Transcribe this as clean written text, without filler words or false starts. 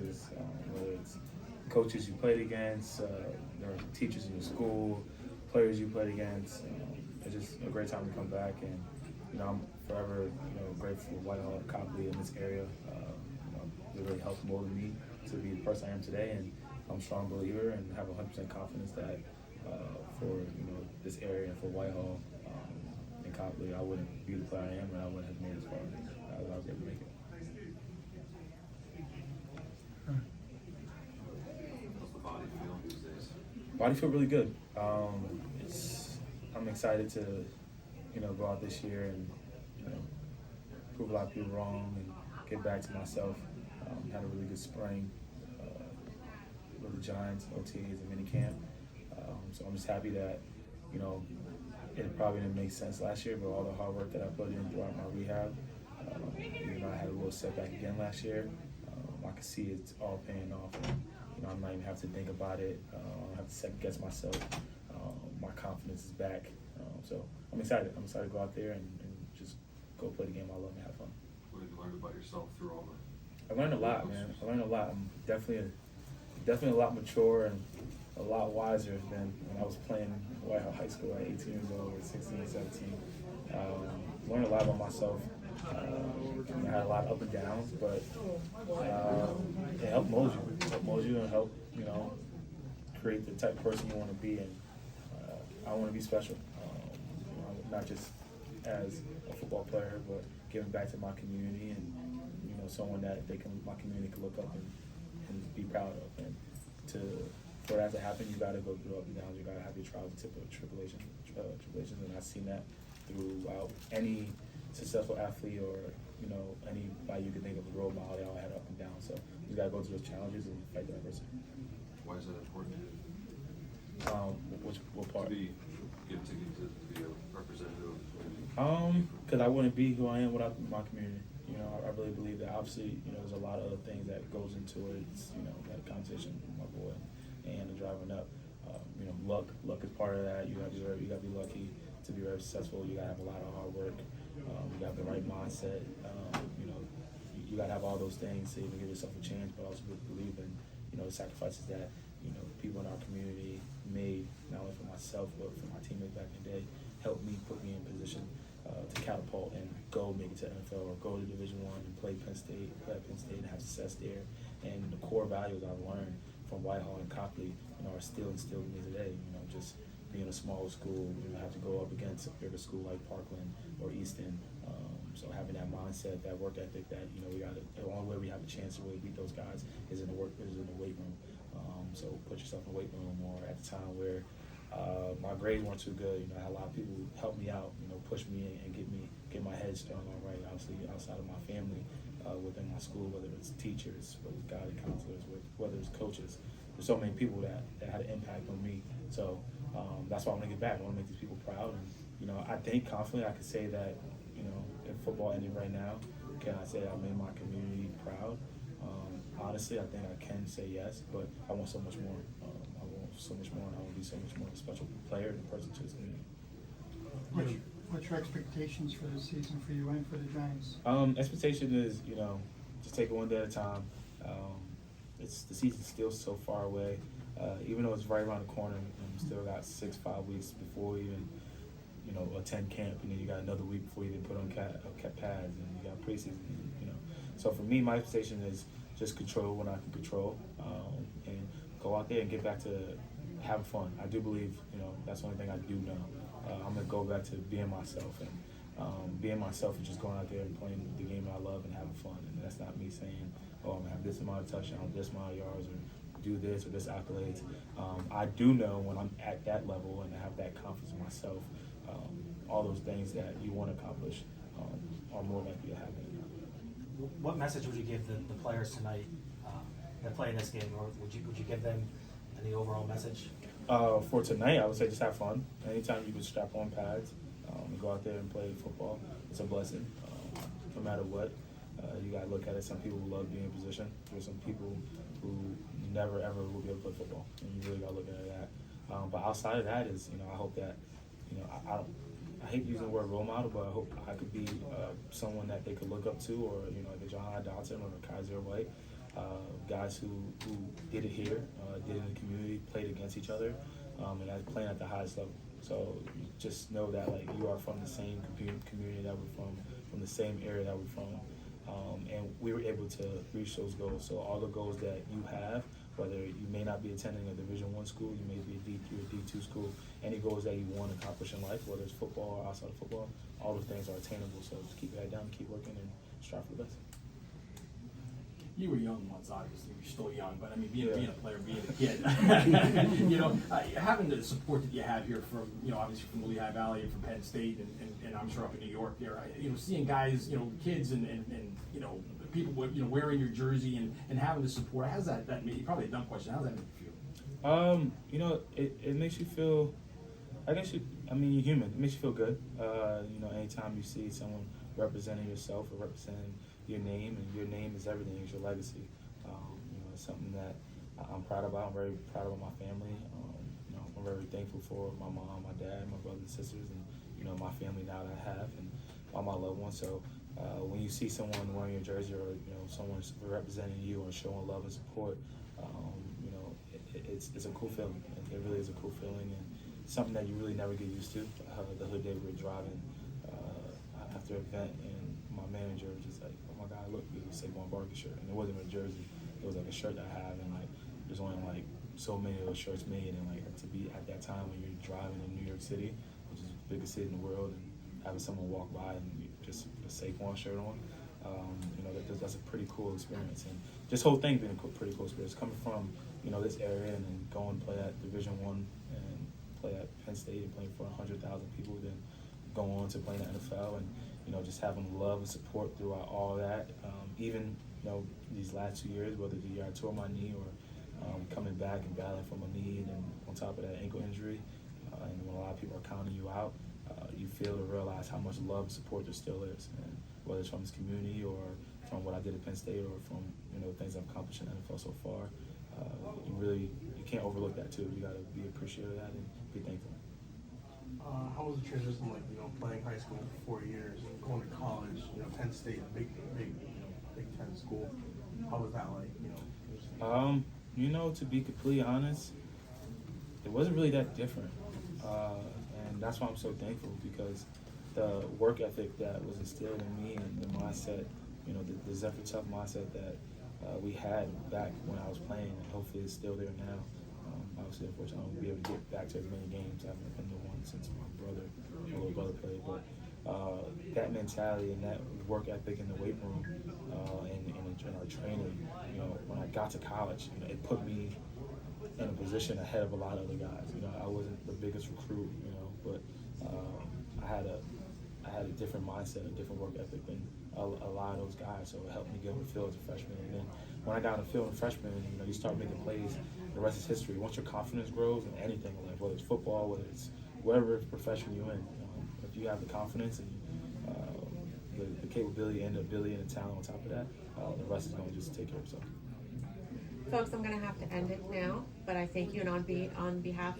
experiences, whether it's coaches you played against, or teachers in your school, players you played against. It's just a great time to come back, and I'm forever grateful for Whitehall and Copley in this area. It really helped mold me to be the person I am today, and I'm a strong believer and have 100% confidence that for this area and for Whitehall and Copley, I wouldn't be the player I am, and I wouldn't have made it as far as I was able to make it. How's the body feel these days? Body feel really good. I'm excited to go out this year and prove a lot of people wrong and get back to myself. Had a really good spring with the Giants, OTAs, and minicamp. So I'm just happy that it probably didn't make sense last year, but all the hard work that I put in throughout my rehab, I had a little setback again last year. I can see it's all paying off. And, I'm not even have to think about it. I don't have to second guess myself. My confidence is back. So I'm excited. I'm excited to go out there and just go play the game I love and have fun. What have you learned about yourself through all that? I learned a lot, man. I learned a lot. I'm definitely a lot mature and a lot wiser than when I was playing Whitehall High School at 18 years old or 16 or 17. Learned a lot about myself. I had a lot of up and downs, but it helped mold you. It helped mold you and help, create the type of person you want to be. And I want to be special, not just as a football player, but giving back to my community and someone that my community can look up and be proud of. And for that to happen, you got to go through up and downs. You got to have your trials and tribulations, and I've seen that throughout any successful athlete or anybody you can think of as a role model. They all had up and downs. So you got to go through those challenges and fight that adversity. Why is that important? What part? To be a representative. Because I wouldn't be who I am without my community. I really believe that. Obviously, there's a lot of other things that goes into it. It's, that competition with my boy and the driving up. Luck is part of that. You got to be lucky to be very successful. You got to have a lot of hard work. You got to have the right mindset. You got to have all those things to even give yourself a chance, but also believe in, the sacrifices that, people in our community made, not only for myself, but for my teammates back in the day, helped me, put me in position to catapult and go make it to NFL or go to Division I and play at Penn State and have success there. And the core values I've learned from Whitehall and Copley, are still instilled in me today. Just being a small school, have to go up against a bigger school like Parkland or Easton. So having that mindset, that work ethic, that the only way we have a chance to really beat those guys is in the weight room. So put yourself in the weight room. Or at the time where my grades weren't too good, I had a lot of people help me out, push me and get my head strong all right. Obviously, outside of my family, within my school, whether it's teachers, whether it's guidance counselors, whether it's coaches, there's so many people that had an impact on me. So that's why I want to get back. I want to make these people proud, and I think confidently I could say that if football ended right now, can I say I made my community proud? Honestly, I think I can say yes, but I want so much more. I want so much more, and I want to be so much more of a special player and person to this community. What's your expectations for this season for you and for the Giants? Expectation is, just take it one day at a time. The season's still so far away. Even though it's right around the corner, we still got 5 weeks before we even, attend camp, and then you got another week before you even put on pads, and you got preseason, So for me, my expectation is just control when I can control, and go out there and get back to having fun. I do believe, that's the only thing I do know. I'm going to go back to being myself, and being myself is just going out there and playing the game I love and having fun. And that's not me saying, I'm going to have this amount of touchdowns, this amount of yards, or do this or this accolades. I do know when I'm at that level and I have that confidence in myself, all those things that you want to accomplish are more likely to happen. What message would you give the players tonight that play in this game, or would you give them any overall message? For tonight, I would say just have fun. Anytime you can strap on pads and go out there and play football, it's a blessing. No matter what, you got to look at it. Some people love being in position. There's some people who never ever will be able to play football, and you really got to look at that. But outside of that is, I hope that, I hate using the word role model, but I hope I could be someone that they could look up to, or like a John Dotson or a Kaiser White, guys who did it here, did it in the community, played against each other, and that's playing at the highest level. So you just know that like you are from the same community that we're from the same area that we're from, and we were able to reach those goals. So all the goals that you have, whether you may not be attending a Division I school, you may be a D3 or D2 school, any goals that you want to accomplish in life, whether it's football or outside of football, all those things are attainable. So just keep your head down, keep working, and strive for the best. You were young once, obviously. You're still young, but I mean, being a player, being a kid, having the support that you have here from, obviously from the Lehigh Valley and from Penn State, and I'm sure up in New York there, seeing guys, kids and people, wearing your jersey and having the support. How's that made you? Probably a dumb question. How's that make you feel? It makes you feel. You're human. It makes you feel good. Anytime you see someone representing yourself or representing your name, and your name is everything, it's your legacy. It's something that I'm proud about. I'm very proud of my family. I'm very thankful for my mom, my dad, my brothers and sisters, and my family now that I have, and all my loved ones. So when you see someone wearing your jersey, or someone representing you or showing love and support, it's a cool feeling. It really is a cool feeling, and something that you really never get used to. The hood day we were driving after an event, and my manager was just like, "Oh my God, look, it's a Saquon Barkley shirt," and it wasn't a jersey; it was like a shirt that I have, and like there's only like so many of those shirts made, and like to be at that time when you're driving in New York City, which is the biggest city in the world, and having someone walk by and just a Saquon shirt on, that's a pretty cool experience, and this whole thing been a pretty cool experience coming from this area, and then go and play at Division I and play at Penn State and playing for 100,000 people, then go on to play in the NFL, and just having love and support throughout all that. Even these last 2 years, whether the year I tore my knee or coming back and battling from a knee, and then on top of that ankle injury, and when a lot of people are counting you out, you feel to realize how much love and support there still is, and whether it's from this community or from what I did at Penn State or from things I've accomplished in the NFL so far. You can't overlook that too. You got to be appreciative of that and be thankful. How was the transition like, playing high school for 4 years and going to college, Penn State, a big Ten school? How was that like, To be completely honest, it wasn't really that different. And that's why I'm so thankful, because the work ethic that was instilled in me and the mindset, the Zephyr Tough mindset that we had back when I was playing, and hopefully it's still there now. Obviously, unfortunately, I won't be able to get back to as many games. I haven't been to one since my little brother played. But that mentality and that work ethic in the weight room and in our training, when I got to college, it put me in a position ahead of a lot of other guys. I wasn't the biggest recruit, but I had a different mindset, a different work ethic than a lot of those guys. So it helped me get on the field as a freshman. And then when I got on the field as a freshman, you start making plays. The rest is history. Once your confidence grows in anything in life, whether it's football, whether it's whatever profession you're in, if you have the confidence and the capability and the ability and the talent on top of that, the rest is going to just take care of itself. Folks, I'm going to have to end it now, but I thank you, and on behalf